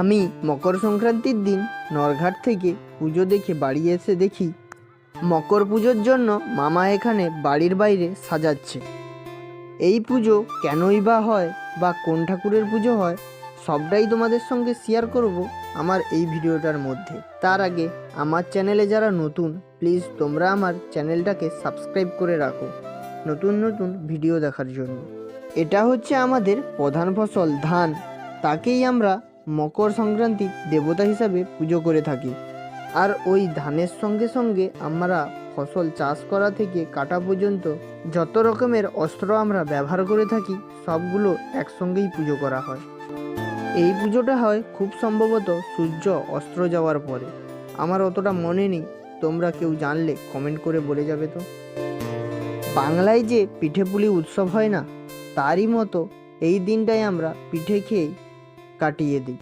আমি মকর সংক্রান্তির দিন নরঘাট থেকে পুজো দেখে বাড়ি এসে দেখি মকর পুজোর জন্য মামা এখানে বাড়ির বাইরে সাজাচ্ছে। এই পুজো কেনই বা হয় বা কোন ঠাকুরের পুজো হয় সবটাই তোমাদের সঙ্গে শেয়ার করব আমার এই ভিডিওটার মধ্যে। তার আগে আমার চ্যানেলে যারা নতুন, প্লিজ তোমরা আমার চ্যানেলটাকে সাবস্ক্রাইব করে রাখো নতুন নতুন ভিডিও দেখার জন্য। এটা হচ্ছে আমাদের প্রধান ফসল ধান, তাকেই আমরা মকর সংক্রান্তি দেবতা হিসাবে পুজো করে থাকি। আর ওই ধানের সঙ্গে সঙ্গে আমরা ফসল চাষ করা থেকে কাটা পর্যন্ত যত রকমের অস্ত্র আমরা ব্যবহার করে থাকি সবগুলো একসঙ্গেই পুজো করা হয়। এই পুজোটা হয় খুব সম্ভবত সূর্য অস্ত যাওয়ার পরে। আমার অতটা মনে নেই, তোমরা কেউ জানলে কমেন্ট করে বলে যাবে তো। বাংলায় যে পিঠে পুলি উৎসব হয় না, তারই মতো এই দিনটাই আমরা পিঠে খেয়েই কাটিয়ে দিই।